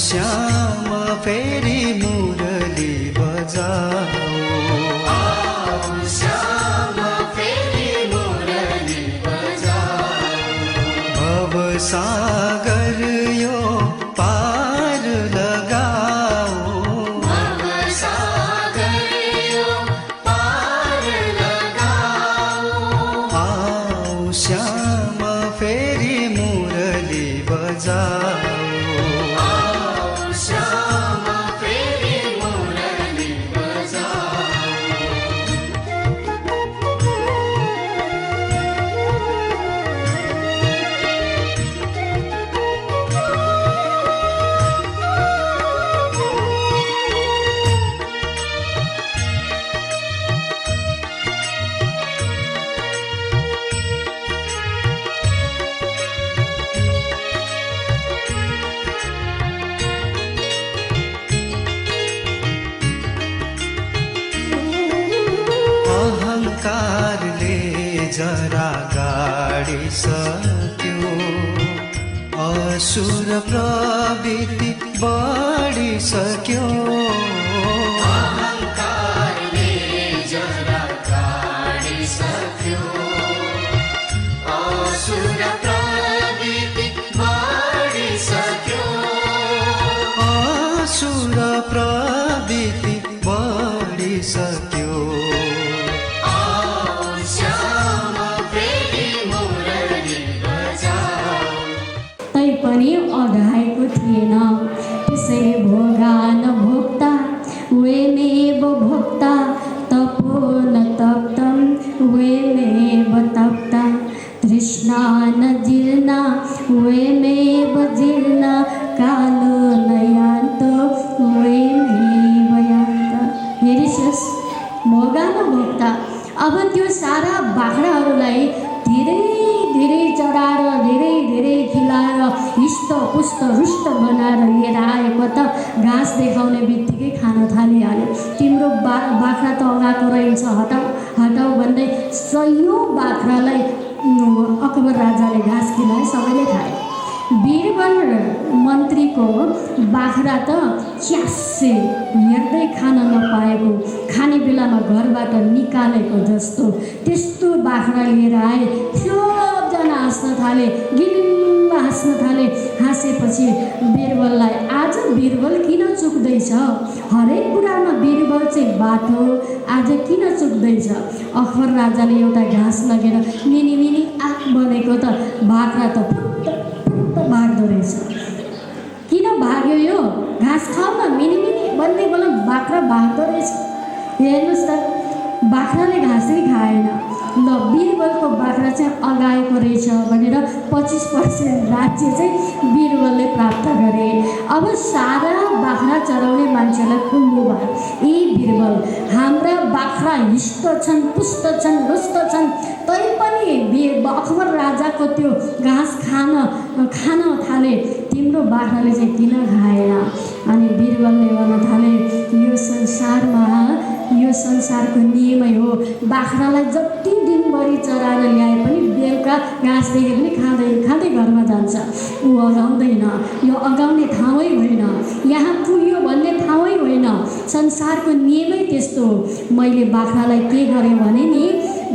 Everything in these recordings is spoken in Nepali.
श्याम फेरि मुरली बजाऊ, श्याम फेरि मुरली बजाऊ। भव सागर यो पार लगाऊ, भव सागर यो पार लगाऊ। आओ श्याम फेरि मुरली बजाऊ, श्याम फेरि मुरली बजाऊ। अहङ्कारले जरा गाडिसक्यो, असुर प्रवृत्ति बढिसक्यो, अहङ्कारले जरा गाडिसक्यो, असुर प्रवृत्ति बढिसक्यो। असुर प्रवृत्ति बढिसक्यो, श्याम फेरि मुरली बजाऊ। तैपनि अघाएको थिएन, त्यसैले भोगा न भोक्ता वेमेव भोक्ता तपो न तप्तं वेमेव तप्ता तृष्णा न जीर्णा वेमेव जीर्णा कालो न यान्त वेमेव यान्त। हेरिस् भोगा न भोक्ता। अब त्यो सारा बाख्राहरूलाई धेरै धेरै चढाएर धेरै धेरै खिलाएर हिष्टपुष्ट रुष्ट बनाएर लिएर आएको त घाँस देखाउने बित्तिकै खान थालिहाल्यो। तिम्रो बाख्रा त अगाएको रहेछ, हटाऊ हटाऊ भन्दै सयौँ बाख्रालाई अकबर राजाले घाँस खिलाए, सबैले खाए। वीरबल मन्त्रीको बाख्रा त च्यासे हेर्दै खान नपाएको, खाने बेलामा घरबाट निकालेको जस्तो त्यस्तो बाख्रा लिएर आए। सबजना हाँस्न थाले, गिलिम्ब हाँस्न थाले। हाँसेपछि वीरबललाई आज वीरबल किन चुक्दैछ, हरेक कुरामा वीरबल चाहिँ बाटो, आज किन चुक्दैछ। अकबर राजाले एउटा घाँस लगेर मिनी मिनी आँख बनेको त बाख्रा त भाग्दो रहेछ। किन भाग्यो यो, घाँस खाऊ न मिनी मिनी भन्ने बेला बाख्रा भाग्दो रहेछ। हेर्नुहोस् त बाख्राले घाँसै खाएन। ल वीरबलको बाख्रा चाहिँ अगाएको रहेछ भनेर 25% राज्य चाहिँ वीरबलले प्राप्त गरे। अब सारा बाख्रा चराउने मान्छेलाई खुल्लो भयो, ए वीरबल हाम्रा बाख्रा हिष्ट छन्, पुष्ट छन्, रुष्ट छन्, तैपनि अकबर राजाको त्यो घाँस खान थाले, तिम्रो बाख्राले चाहिँ किन खाएन। अनि वीरबलले भन्न थाले यो संसारमा यो संसारको नियमै हो, बाख्रालाई जति दिनभरि चराएर ल्याए पनि बेलुका घाँस देखे पनि खाँदै खाँदै घरमा जान्छ। ऊ अगाउँदैन, यो अगाउने ठाउँै होइन, यहाँ पुग्यो भन्ने ठाउँै होइन, संसारको नियमै त्यस्तो हो। मैले बाख्रालाई के गरेँ भने नि,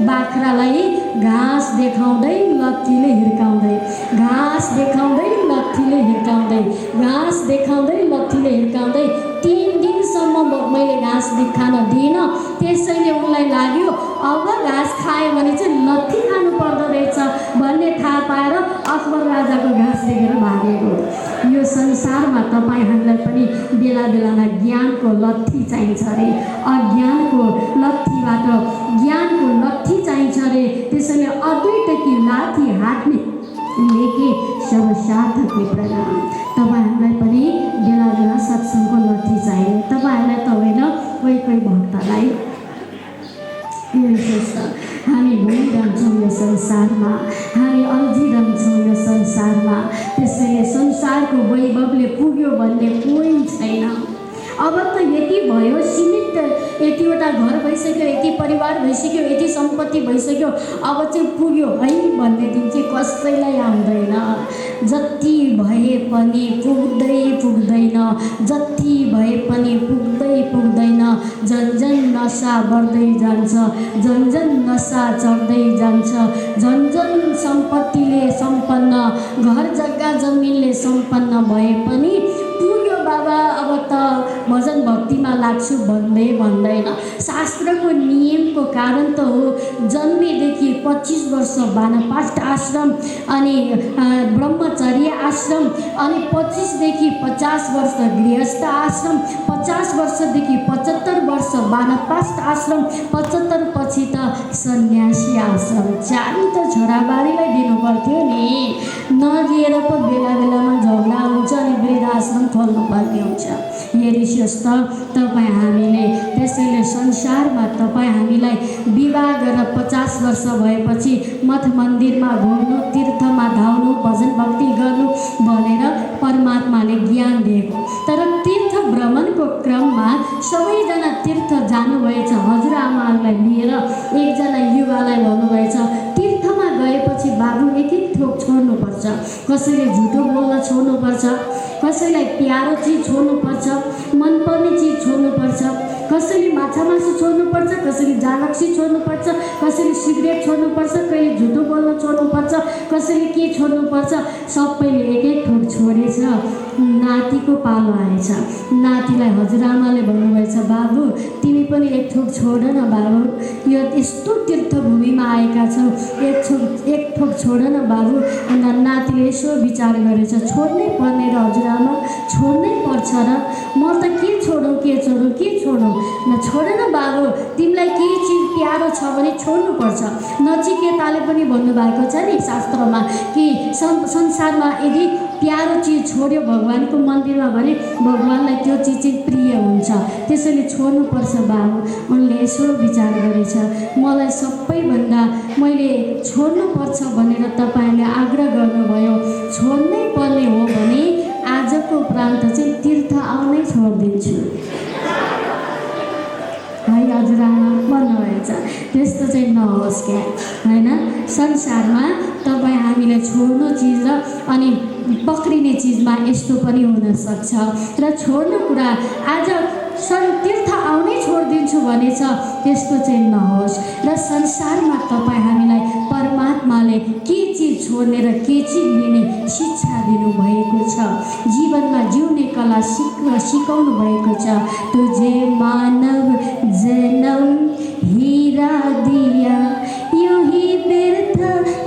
बाख्रालाई घाँस देखाउँदै लत्थीले हिर्काउँदै, घाँस देखाउँदै लत्थीले हिर्काउँदै, घाँस देखाउँदै लत्थीले हिर्काउँदै 3 दिनसम्म मैले घाँस खान दिइनँ। त्यसैले उनलाई लाग्यो अब घाँस खायो भने चाहिँ लत्थी खानु पर्दो रहेछ भन्ने थाहा पाएर अकबर राजाको घाँस देखेर भागेको। यो संसारमा तपाईँहरूलाई पनि बेला बेलामा ज्ञानको लत्थी चाहिन्छ अरे, अज्ञानको लत्थीबाट ज्ञानको लत्थी चाहिन्छ अरे। त्यसैले अद्वैत की लाठी हात में लेके सब साधक प्रणाम। तपाईँहरूलाई पनि बेला बेला सत्सङ्गको लत्थी चाहियो, तपाईँहरूलाई त होइन, कोही कोही भक्तलाई। हामी भुलिरहन्छौँ यो संसारमा, हामी अल्झिरहन्छौँ यो संसारमा। त्यसैले संसारको वैभवले पुग्यो भन्ने कोही छैन। अब त यति भयो, सीमित यतिवटा घर भइसक्यो, यति परिवार भइसक्यो, यति सम्पत्ति भइसक्यो, अब चाहिँ पुग्यो है भन्ने दिन चाहिँ कसैलाई आउँदैन। जति भए पनि पुग्दैन, जति भए पनि पुग्दैन। झन्झन नसा बढ्दै जान्छ, झन्झन नसा चढ्दै जान्छ, झन्झन सम्पत्तिले सम्पन्न, घर जग्गा जमिनले सम्पन्न भए पनि पुग्यो बाबा अब त भजन भक्तिमा लाग्छु भन्दैन। शास्त्रको नियमको कारण त हो जन्मेदेखि 25 वर्ष वानप्रस्थ आश्रम अनि ब्रह्मचर्य आश्रम, अनि 25 देखि 50 वर्ष गृहस्थ आश्रम, 50 वर्षदेखि 75 वर्ष वानप्रस्थ आश्रम, 75 पछि त सन्यासी आश्रम। चाबी त छोराबारीलाई दिनु पर्थ्यो नि, नदिएर पो बेला बेलामा झगडा हुन्छ अनि वृद्धाश्रम खोल्नु पर्ने हुन्छ। हेरिसियोस् त तपाईँ हामीले। त्यसैले संसारमा तपाईँ हामीलाई विवाह गरेर 50 वर्ष भएपछि मठ मन्दिरमा घुम्नु, तीर्थमा धाउनु, भजन भक्ति गर्नु भनेर परमात्माले ज्ञान दिएको। तर तीर्थ भ्रमणको क्रममा सबैजना तीर्थ जानुभएछ। हजुरआमाहरूलाई लिएर एकजना युवालाई भन्नुभएछ तीर्थमा गएपछि बाबु एक थोक छोड्नुपर्छ, कसैले झुटो बोल्न छोड्नुपर्छ, कसैलाई प्यारो चिज छोड्नुपर्छ, मनपर्ने चिज छोड्नुपर्छ, कसैले माछा मासु छोड्नुपर्छ, कसैले जालक्सी छोड्नुपर्छ, कसैले सिगरेट छोड्नुपर्छ, कहिले झुटो बोल्न छोड्नुपर्छ, कसैले के छोड्नुपर्छ। सबैले एक थोक छोडेछ। नातिको पालो आएछ। नातिलाई हजुरआमाले भन्नुभएछ बाबु तिमी पनि एक थोक छोड न बाबु, यो यस्तो तीर्थभूमिमा आएका छौ, एक थोक छोड न बाबु। अन्त नातिले यसो विचार गरेछ, छोड्नै पर्ने र हजुरआमा, छोड्नै पर्छ र म त के छोडौँ न छोड न बाबु, तिमीलाई केही चिज प्यारो छ भने छोड्नुपर्छ। नचिकेताले पनि भन्नुभएको छ नि शास्त्रमा कि संसारमा यदि प्यारो चिज छोड्यो भगवानको मन्दिरमा भने भगवानलाई त्यो चिज चाहिँ प्रिय हुन्छ, त्यसैले छोड्नुपर्छ बाबु। उनले यसो विचार गरेछ, मलाई सबैभन्दा मैले छोड्नुपर्छ भनेर तपाईँले आग्रह गर्नुभयो, छोड्नै पर्ने हो भने आजको उपरान्त चाहिँ तीर्थ आउनै छोडिदिन्छु है हजुरआमा भन्नुभएछ। त्यस्तो चाहिँ नहोस् क्या होइन। संसारमा तपाईँ हामीले छोड्नु चिज र अनि पक्रिने चिजमा यस्तो पनि हुनसक्छ र छोड्नु कुरा आज तीर्थ आउनै छोडिदिन्छु भनेछ, त्यस्तो चाहिँ नहोस्। र संसारमा तपाईँ हामीलाई परमात्माले के चिज छोड्ने र के चिज लिने शिक्षा दिनुभएको छ, जीवनमा जिउने कला सिकाउनु भएको छ। तुझे मानव जन्म हीरा दिया यूं ही व्यर्थ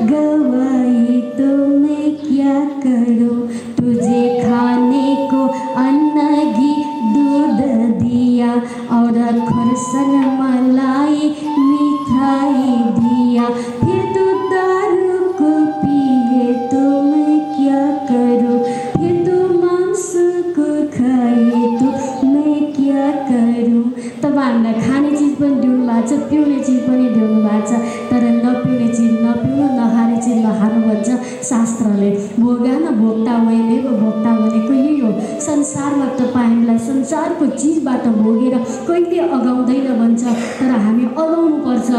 गवाई तो मैं क्या करूं, तुझे खाने को अन्न घी दूध दिया और खुरसन मलाई मिठाई दिया, फिर तू दारू को पिए तो मैं क्या करूं, फिर तू मांस को खाए तो मैं क्या करूं। तपाईँहरूलाई खाने चिज पनि दिनु भएको छ, पिउने चिज पनि दिनु भएको छ, तर नपिउने चिज नपिउनु, नखाने चिज नखानु भन्छ शास्त्रले। भोगा न भोक्ता वैदेव भोक्ता भनेको यही हो। संसारमा तपाईँ हामीलाई संसारको चिजबाट भोगेर कहिले अगाउँदैन भन्छ, तर हामी अगाउनुपर्छ।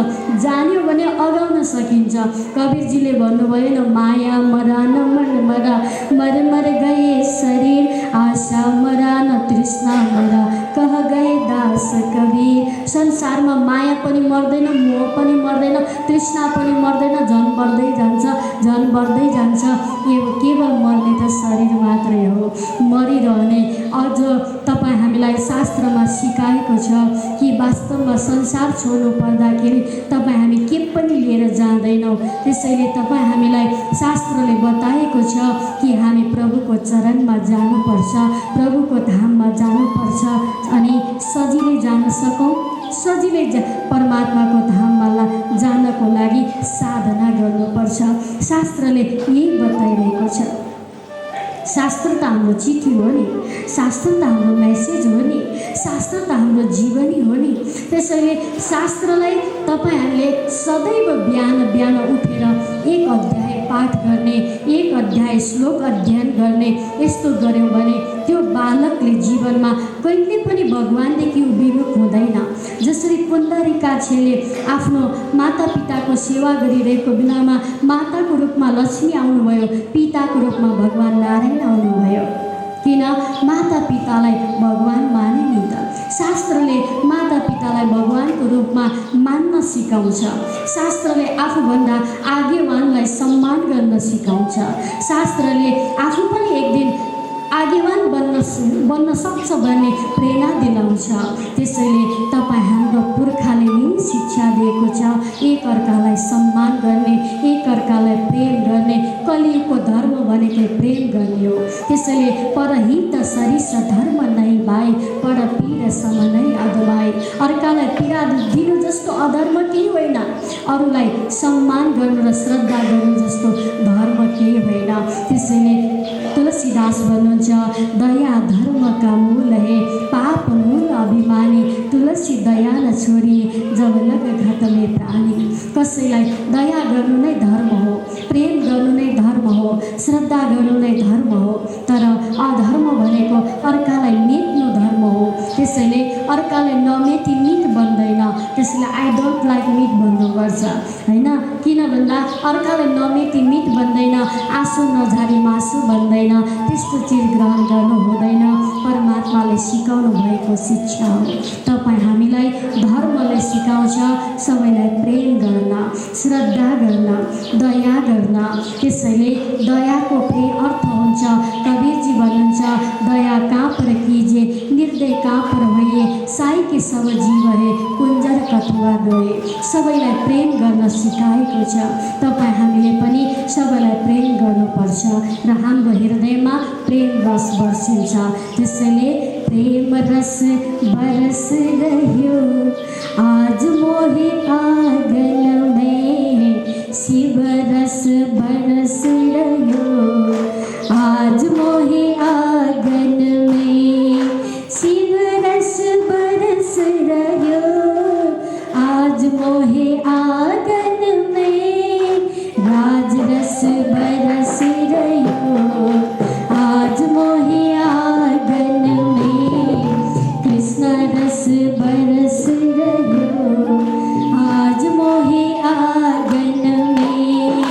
जान्यो भने अगाउन सकिन्छ। कबीरजीले भन्नुभयो न, माया मरा न मन मरा, मर मर गए शरीर, आशा मरा न तृष्णा मरा, कह गए दास कबीर। संसारमा माया पनि मर्दैन, मोह पनि मर्दैन, तृष्णा पनि मर्दैन, झन् बढ्दै जान्छ। केवल मर्ने त शरीर मात्रै हो, मरिरहने। अझ तपाईँ हामीलाई शास्त्रमा सिकाएको छ कि वास्तवमा संसार छोड्नु पर्दाखेरि तपाईँ हामी के पनि लिएर जाँदैनौँ। त्यसैले तपाईँ हामीलाई शास्त्रले बताएको छ कि हामी प्रभुको चरणमा जानुपर्छ, प्रभुको धाममा जानुपर्छ अनि सजिलै जान सकौँ, सजिलै परमात्माको धाममा जानको लागि साधना गर्नुपर्छ। शास्त्रले यही बताइरहेको छ। शास्त्र त हाम्रो चिठी हो नि, शास्त्र त हाम्रो मेसेज हो नि, शास्त्र त हाम्रो जीवनी हो नि। त्यसैले शास्त्रलाई तपाईँहरूले सदैव बिहान उठेर एक अध्याय पाठ गर्ने, एक अध्याय श्लोक अध्ययन गर्ने, यस्तो गऱ्यौँ भने त्यो बालकले जीवनमा कहिले पनि भगवानदेखि विमुख हुँदैन। जसरी पुण्डरीकाक्षले आफ्नो मातापिताको सेवा गरिरहेको बेलामा माताको रूपमा लक्ष्मी आउनुभयो, पिताको रूपमा भगवान नारायण आउनुभयो। किन? मातापितालाई भगवान माने नि त। शास्त्रले मातापितालाई भगवानको रूपमा मान्न सिकाउँछ। शास्त्रले आफूभन्दा आगेवानलाई सम्मान गर्न सिकाउँछ। शास्त्रले आफू पनि एक दिन आगेवान बन्न सक्छ भन्ने प्रेरणा दिलाउँछ। त्यसैले तपाईँ हाम्रो पुर्खाले यही शिक्षा दिएको छ, एकअर्कालाई सम्मान गर्ने, एकअर्कालाई प्रेम गर्ने। कलियुगको धर्म भनेकै प्रेम गर्ने हो। त्यसैले परहित सरिस धर्म नै भाइ, पर पीर सम नै अधभाइ। अर्कालाई पीडा दिनु जस्तो अधर्म केही होइन, अरूलाई सम्मान गर्नु र श्रद्धा गर्नु जस्तो धर्म केही होइन। त्यसैले तुलसीदास भन्नुहुन्छ, दया धर्मका मूल हे, पाप मूल अभिमानी। तुलसी दया न छोरी, जब लग घट में प्राणी। कसैलाई दया गर्नु नै धर्म हो, प्रेम गर्नु नै धर्म हो, श्रद्धा गर्नु नै धर्म हो। तर अधर्म भनेको अर्कालाई मेट्नु धर्म हो। त्यसैले अर्कालाई नमेटी मिट बन्दैन। त्यसैले आई डोन्ट लाइक मिट भन्नुपर्छ होइन। किन भन्दा अर्कालाई नमेटी मिट बन्दैन, आँसु नझारी मासु बन्दैन। त्यस्तो चिज ग्रहण गर्नु हुँदैन। परमात्माले सिकाउनु भएको शिक्षा हो। तपाईँ हामीलाई धर्मले सिकाउँछ सबैलाई प्रेम गर्न, श्रद्धा गर्न, दया गर्न। त्यसैले दयाको प्रेम अर्थ हुन्छ, कबीरजी भन्नुहुन्छ, दया कहाँ पर कीजिए, निर्दय कहाँ पर भइए, साई के सब जीव हे, कुञ्जर कथुवा गए। सबैलाई प्रेम गर्न सिकाएको छ। तपाईँ हामीले पनि सबैलाई प्रेम गर्नुपर्छ र हाम्रो हृदयमा प्रेम रस बर्सिन्छ। त्यसैले प्रेम रस बरस रह्यो आज मोहे आंगन में, शिव रस बरस रह्यो आज मोहे आंगन में, शिव रस बरस रह्यो आज मोहे आंगन में, राज रस बरस रह्यो आज मोहे आंगन में, कृष्ण रस बरस रह्यो आज मोहे आंगन में।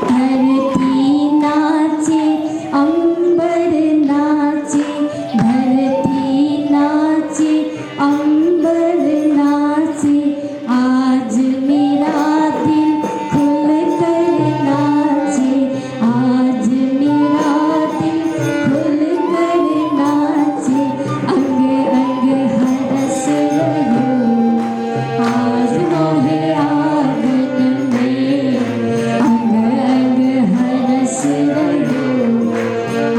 धरती नाचे अंबर नाचे, धरती नाचे अंबर नाचे, आज मेरा दिल खुल कर नाचे, आज मेरा दिल खुल कर नाचे। अंग अंग हरस रह्यो आज मोहे आंगन में, अंग अंग हरस रह्यो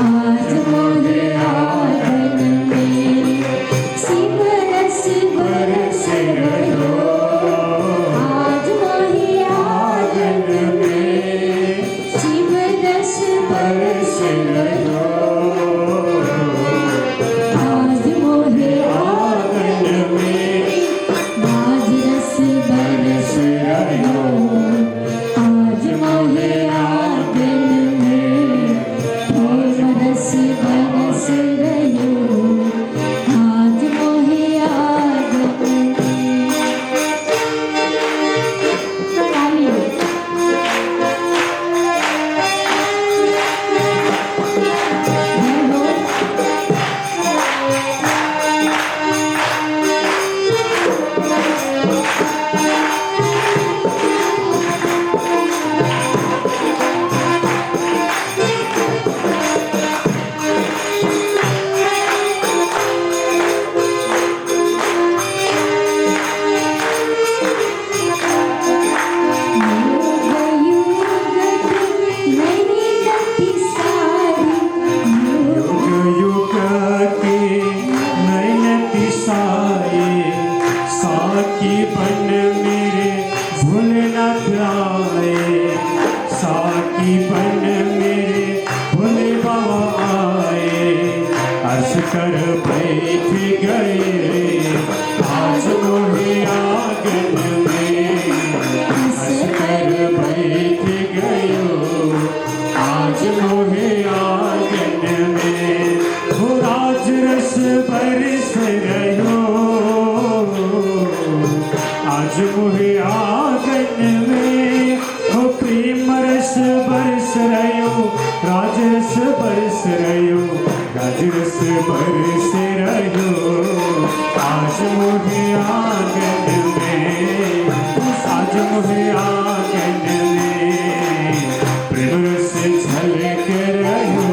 आज मोहे आंगन में, शिव रस बरस रह्यो आज मोहे आंगन में, शिव रस बरस रह्यो आज मोहे आंगन में, राज रस बरस रह्यो आज मोहे आंगन में, प्रेम रस बरस रह्यो आज मोहे आंगन में। तालियों। हेलो। युग युग के नयन साए, साकी बन मेरे भूल न पाए, साकी बन मेरे भूल बाबा आए। अर्श कर बैठ गए आज मोहे आंगन में, अर्श कर बैठ गयो आज मोहे आंगन में। बरस रह्यो आज मोहे आंगन में, आज मोहे आंगन में प्रेम रस झलक रह्यो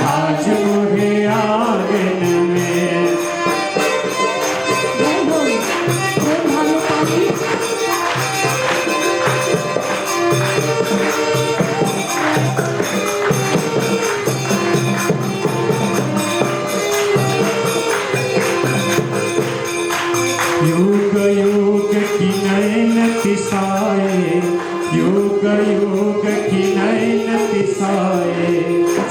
आज मोहे आंगन में। जय हो प्रेम भानु पाली। योग योग की नयन तिसाए, योग योग की नयन तिसाए,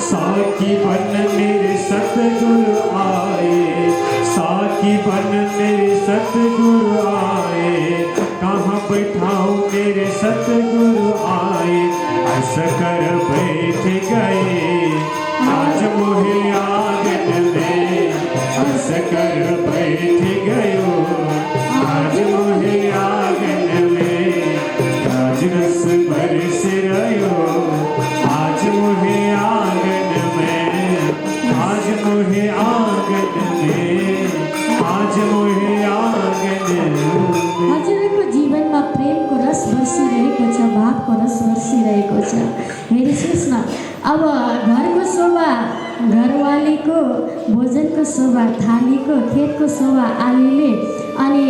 साकी बन मेरे सतगुरु आए, साकी बन मेरे सतगुरु आए, कहाँ बैठाऊं मेरे सतगुरु आए, ऐस कर बैठ गए आज मोहे आंगन में, ऐस कर बैठ गयो आज मोहे आंगन में, आज रस बरस रह्यो आज मोहे आंगन में, आज मोहे आंगन में, आज मोहे आंगन में। हजुरको जीवनमा प्रेमको रस बर्सिरहेको छ, भावको रस बर्सिरहेको छ। हेरिनुहोस् न, अब घरको शोभा घरवालीको, भोजनको शोभा थालीको, खेतको शोभा आलीले, अनि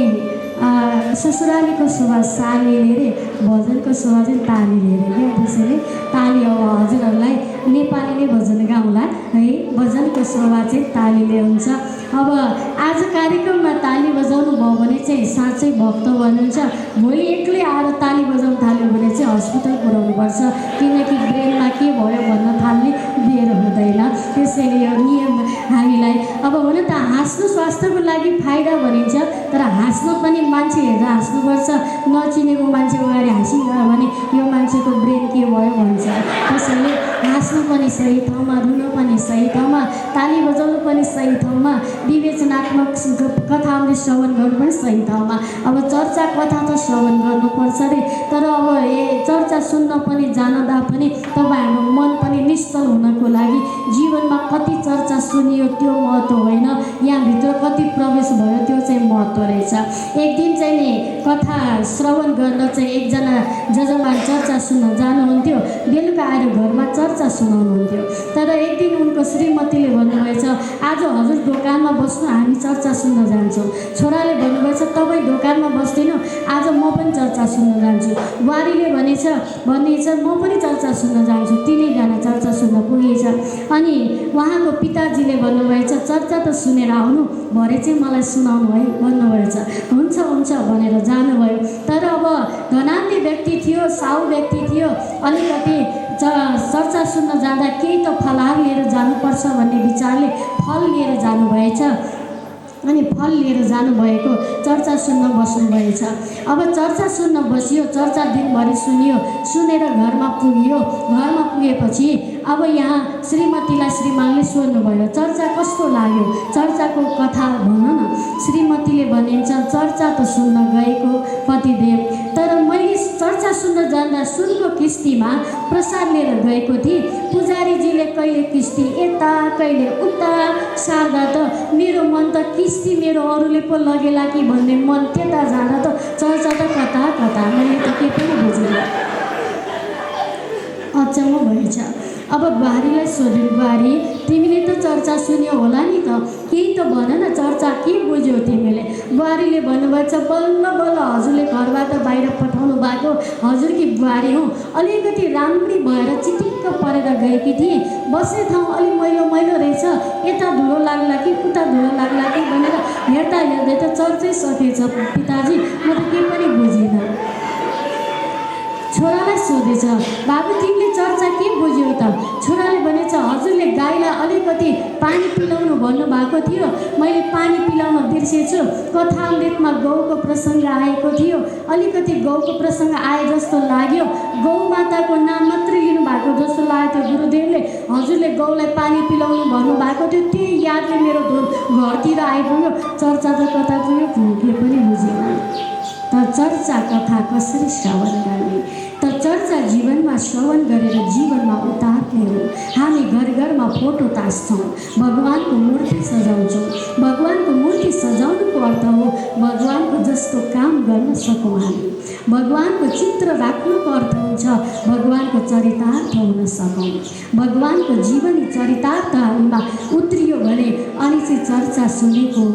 ससुरालीको शोभा सालीले रे, भजनको शोभा चाहिँ तालीले रे क्या। त्यसैले ताली अब हजुरहरूलाई नेपाली नै भजन गाउँला है, भजनको शोभा चाहिँ तालीले हुन्छ। अब आज कार्यक्रममा ताली बजाउनु भयो भने चाहिँ साँच्चै भक्त भन्नुहुन्छ। भोलि एक्लै आएर ताली बजाउनु थाल्यो भने चाहिँ हस्पिटल पुर्याउनुपर्छ, किनकि ब्रेनमा के भयो भन्न थाल्ने बेर हुँदैन। त्यसैले यो नियम हामीलाई अब हुन त हाँस्नु स्वास्थ्यको लागि फाइदा भनिन्छ, तर हाँस्नु पनि मान्छे हेरेर हाँस्नुपर्छ। नचिनेको मान्छे अगाडि हाँसिरह्यो भने यो मान्छेको ब्रेन के भयो भन्छ। त्यसैले हाँस्नु पनि सही ठाउँमा, रुनु पनि सही ठाउँमा, ताली बजाउनु पनि सही ठाउँमा, विवेचनात्मक कथाहरू श्रवण गर्नु पनि सही ठाउँमा। अब चर्चा कथा त श्रवण गर्नुपर्छ अरे, तर अब चर्चा सुन्न पनि जाँदा पनि तपाईँहरूको मन पनि निश्चल हुनको लागि जीवनमा कति चर्चा सुनियो त्यो महत्त्व होइन, यहाँभित्र कति प्रवेश भयो त्यो चाहिँ महत्त्व रहेछ। एक दिन चाहिँ नि कथा श्रवण गर्न चाहिँ एकजना जजमान चर्चा सुन्न जानुहुन्थ्यो, बेलुका आएर घरमा चर्चा सुनाउनुहुन्थ्यो। तर एक दिन उनको श्रीमतीले भन्नुभएछ, आज हजुर दोकानमा बस्नु, हामी चर्चा सुन्न जान्छौँ। छोराले भन्नुभएछ, तपाईँ दोकानमा बस्दिनँ, आज म पनि चर्चा सुन्न जान्छु। बुहारीले भनेछ म पनि चर्चा सुन्न जान्छु। तिनैजना चर्चा सुन्न पुगेछ। अनि उहाँको पिताजीले भन्नुभएछ, चर्चा त सुनेर आउनु, भरे चाहिँ मलाई सुनाउनु है भन्नुभएछ। हुन्छ हुन्छ भनेर जानुभयो। तर अब धनान्ती व्यक्ति थियो, साहु व्यक्ति थियो, अलिकति चर्चा सुन्न जाँदा केही त फलाहार लिएर जानुपर्छ भन्ने विचारले फल लिएर जानुभएछ। अनि फल लिएर जानुभएको चर्चा सुन्न बस्नुभएछ। अब चर्चा सुन्न बसियो, चर्चा दिनभरि सुनियो, सुनेर घरमा पुग्यो। घरमा पुगेपछि अब यहाँ श्रीमतीलाई श्रीमानले सोध्नुभयो, चर्चा कस्तो लाग्यो, चर्चाको कथा भन न। श्रीमतीले भनिन्छ, चर्चा त सुन्न गएको पतिदेव, तर मैले चर्चा सुन्न जाँदा सुनको किस्तीमा प्रसाद लिएर गएको थिएँ। पुजारीजीले कहिले किस्ती यता कहिले उता सार्दा त मेरो मन त किस्ती मेरो अरूले पो लगेला कि भन्ने मन त्यता जाँदा त चर्चा त कता कता, मैले त के पनि बुझिनँ। अचम्म भएछ। अब बुहारीलाई सोध्यो, बुहारी तिमीले त चर्चा सुन्यो होला नि त, केही त भन न, चर्चा के बुझ्यौ तिमीले? बुहारीले भन्नुभएछ, बल्ल बल्ल हजुरले घरबाट बाहिर पठाउनु भएको हजुरकी बुहारी हुँ। अलिकति राम्री भएर चिटिक्क परेर गएकी थिएँ। बस्ने ठाउँ अलिक मैलो मैलो रहेछ, यता धुलो लाग्ला कि उता धुलो लाग्ला कि भनेर हेर्दा हेर्दै त चर्चै सकेछ पिताजी, म त केही पनि बुझिनँ। छोरालाई सोधेछ, बाबु तिमीले चर्चा के बुझ्यौ त? छोराले भनेछ, हजुरले गाईलाई अलिकति पानी पिलाउनु भन्नुभएको थियो, मैले पानी पिलाउन बिर्सेछु। कथामृतमा गौको प्रसङ्ग आएको थियो, अलिकति गौको प्रसङ्ग आए जस्तो लाग्यो। गौ माताको नाम मात्रै लिनुभएको जस्तो लाग्यो थियो गुरुदेवले। हजुरले गौलाई पानी पिलाउनु भन्नुभएको थियो, त्यही यादले मेरो घरतिर आइपुग्यो। चर्चा त कता पुग्यो के पनि बुझिनँ। त चर्चा कथा कसरी श्रवण गर्ने त त चर्चा जीवनमा श्रवण गरेर जीवनमा उतार्ने हो। हामी घर घरमा फोटो तास्छौँ, भगवानको मूर्ति सजाउँछौँ। भगवानको मूर्ति सजाउनुको अर्थ हो भगवानको जस्तो काम गर्न सकौँ हामी। भगवानको चित्र राख्नुको अर्थ हुन्छ भगवानको चरितार्थ हुन सकौँ। भगवानको जीवनी चरितार्थ हामीमा उत्रियो भने अनि चाहिँ चर्चा सुनेको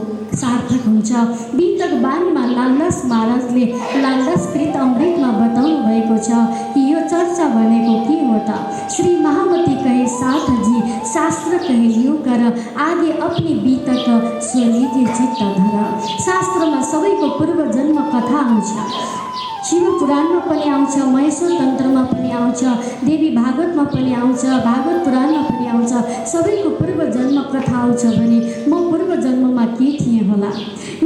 सार्थक हुन्छ। वितक बानीमा लालदास महाराजले लालदासकृत अमृतमा बताउनु भएको छ कि यो चर्चा भनेको के हो त? श्री महामती कहे साथ जी शास्त्र कहे यो कर, आगे अपनी बीतक स्वलीजिए चित्त धर। शास्त्रमा सबैको पूर्व जन्म कथा आउँछ। शिव पुराणमा पनि आउँछ, महेश्वर तन्त्रमा पनि आउँछ, देवी भागवतमा पनि आउँछ, भागवत पुराणमा पनि आउँछ। सबैको पूर्व जन्म कथा आउँछ भने म पूर्व जन्ममा के थिएँ होला?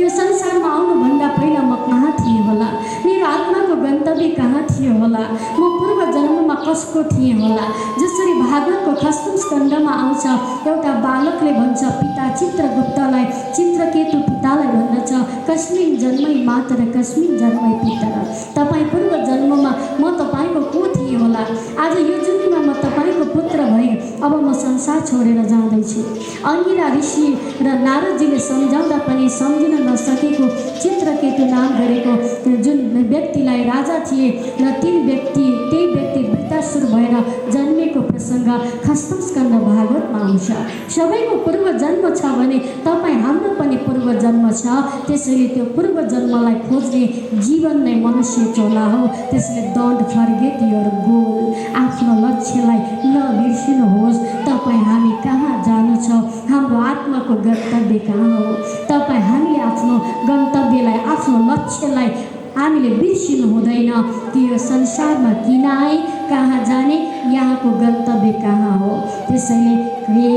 यो संसारमा आउनुभन्दा पहिला म कहाँ थिएँ होला? मेरो आत्माको गन्तव्य कहाँ थियो होला? म पूर्व जन्ममा कसको थिएँ होला? जसरी भागवतको खस्तम स्कन्धमा आउँछ, एउटा बालकले भन्छ पिता चित्रगुप्तलाई, चित्रकेतु पितालाई भन्दछ कस्मिन जन्मै मातर कस्मिन जन्मै पितर। तपाईँ पूर्व जन्ममा म तपाईँको को थिएँ होला? आज यो जन्ममा म तपाईँको पुत्र भएँ, अब म संसार छोडेर जाँदैछु। अंगिरा ऋषि र नारदजीले सम्झाउँदा पनि सम्झिन नसकेको चित्रकेतु नाम गरेको जुन व्यक्तिलाई राजा थिए र त्यही व्यक्ति वृत्तासुर भएर जन्मेको प्रसङ्ग खस्तम स्कन्द भागवतमा आउँछ। सबैको पूर्व जन्म छ भने तपाईँ हाम्रो पनि पूर्व जन्म छ। त्यसैले त्यो पूर्व जन्मलाई खोज्ने जीवन नै मनुष्य चोला हो। त्यसले डोन्ट फर्गेट योर गोल, आफ्नो लक्ष्यलाई नबिर्सिनुहोस्। तपाईँ हामी कहाँ जानु छ, हाम्रो आत्माको गन्तव्य कहाँ हो? तपाईँ हामीले आफ्नो गन्तव्यलाई, आफ्नो लक्ष्यलाई हामीले बिर्सिनु हुँदैन कि यो संसारमा किन आए, कहाँ जाने, यहाँको गन्तव्य कहाँ हो। त्यसैले के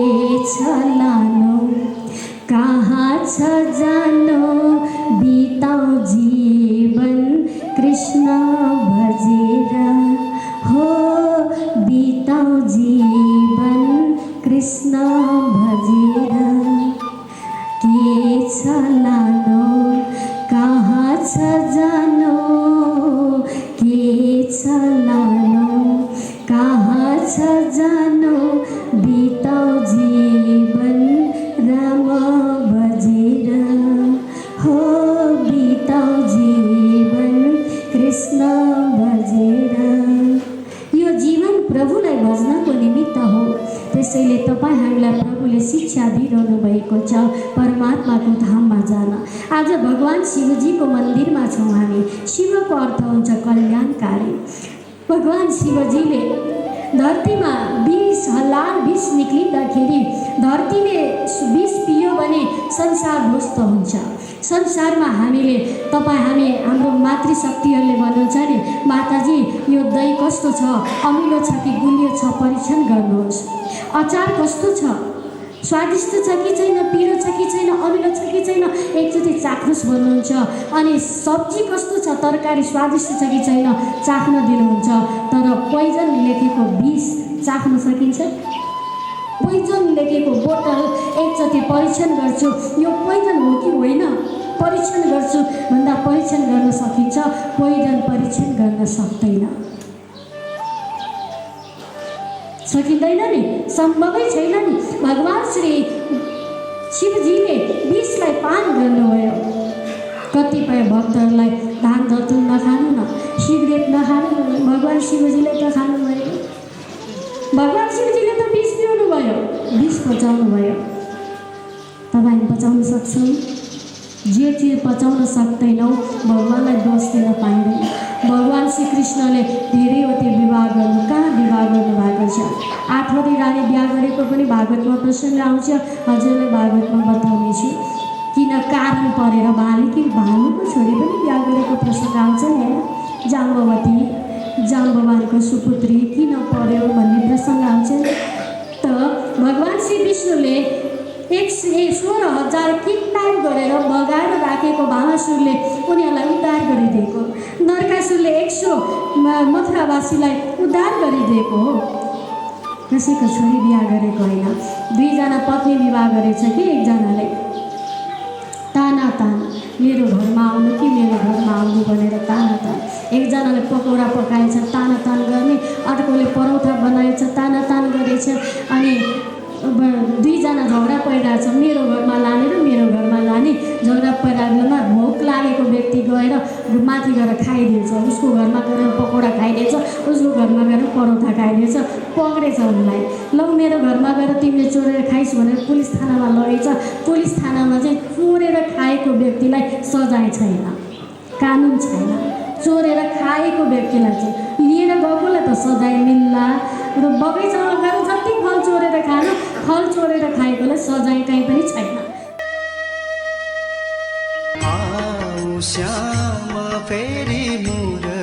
छ लानु, कहाँ छ जानु, बिताऊ जीवन कृष्ण भजेर हो, बिताऊ जीवन कृष्ण भजेर। के छ लानु, कहाँ छ जानु, के छ लानु, कहाँ छ जानु, बिताऊ जीवन राम भजेर हो, बिताऊ जीवन कृष्ण भजेर। यो जीवन प्रभुलाई भज्नको निमित्त हो। त्यसैले तपाईँ हामीलाई प्रभुले शिक्षा दिइरहनु भएको छ परमात्माको धाममा जान। आज भगवान शिवजीको मन्दिरमा छौँ हामी। शिवको अर्थ हुन्छ कल्याणकारी। भगवान शिवजीले धरतीमा विष निक्लिँदाखेरि धरतीले विष पियो भने संसार ध्वस्त हुन्छ। संसारमा हामी हाम्रो मातृशक्तिहरूले भन्नुहुन्छ नि, माताजी यो दही कस्तो छ, अमिलो छ कि गुलियो छ, परीक्षण गर्नुहोस्। अचार कस्तो छ, स्वादिष्ट छ कि छैन, पिरो छ कि छैन, अमिलो छ कि छैन, एकचोटि चाख्नुहोस् भन्नुहुन्छ। अनि सब्जी कस्तो छ, तरकारी स्वादिष्ट छ कि छैन, चाख्न दिनुहुन्छ। तर पोइजन लेखेको विष चाख्न सकिन्छ? पोइजन लेखेको बोतल एकचोटि परीक्षण गर्छु, यो पोइजन हो कि होइन, परीक्षण गर्छु भन्दा परीक्षण गर्न सकिन्छ, पोइजन परीक्षण गर्न सक्दैन, सकिँदैन नि, सम्भवै छैन नि। भगवान श्री शिवजीले विषलाई पान गर्नुभयो। कतिपय भक्तहरूलाई धान धतुर नखानु न, सिगरेट नखानु न, भगवान शिवजीले त खानुभयो। भगवान शिवजीले त विष पिउनु भयो, विष पचाउनु भयो। तपाईँ पचाउन सक्छौँ? जे चिज पचाउन सक्दैनौँ भगवानलाई दोष दिन पाइँदैन। भगवान श्रीकृष्णले धेरैवटै विवाह गर्नु, कहाँ विवाह गर्नुभएको छ? 8वटी रानी बिहा गरेको पनि भागवतमा प्रसङ्ग आउँछ। हजुरलाई भागवतमा बताउनेछु किन कारण परेर भालुको छोरी पनि बिहा गरेको प्रसङ्ग आउँछ नि। जाम्बवानको सुपुत्री किन पर्यो भन्ने प्रसङ्ग आउँछ। त भगवान श्री विष्णुले 16,000 किडन्याप गरेर बगाएर राखेको भामासुरले उनीहरूलाई उद्धार गरिदिएको, नरकासुरले 100 मथुरावासीलाई उद्धार गरिदिएको हो। कसैको छोरी बिहा गरेको होइन। 2जना पत्नी विवाह गरेछ कि एकजनाले। ताना मेरो घरमा आउनु कि मेरो घरमा आउनु भनेर तानातान। एकजनाले पकौडा पकाएछ तानातान गर्ने, अर्कोले परौठा बनाएछ तानातान गरेछ। अनि दुईजना झगडा परिरहेछ, मेरो घरमा लाने र मेरो घरमा लाने। झगडा परिरहेकोमा भोक लागेको व्यक्ति गएर माथि गएर खाइदिएछ, उसको घरमा गएर पकौडा खाइदिएछ, उसको घरमा गएर परौठा खाइदिएछ, पक्रेछ उसलाई। ल मेरो घरमा गएर तिमीले चोरेर खाइस् भनेर पुलिस थानामा लगेछ। पुलिस थानामा चाहिँ चोरेर खाएको व्यक्तिलाई सजाय छैन, कानुन छैन। चोरेर खाएको व्यक्तिलाई चाहिँ लिएर गएकोलाई त सजाय मिल्ला। र बगैँचामा गएर जति फल चोरेर खानु, फल चोरेर खाएकोलाई सजाय कहीँ पनि छैन। आऊ श्याम फेरि मुरली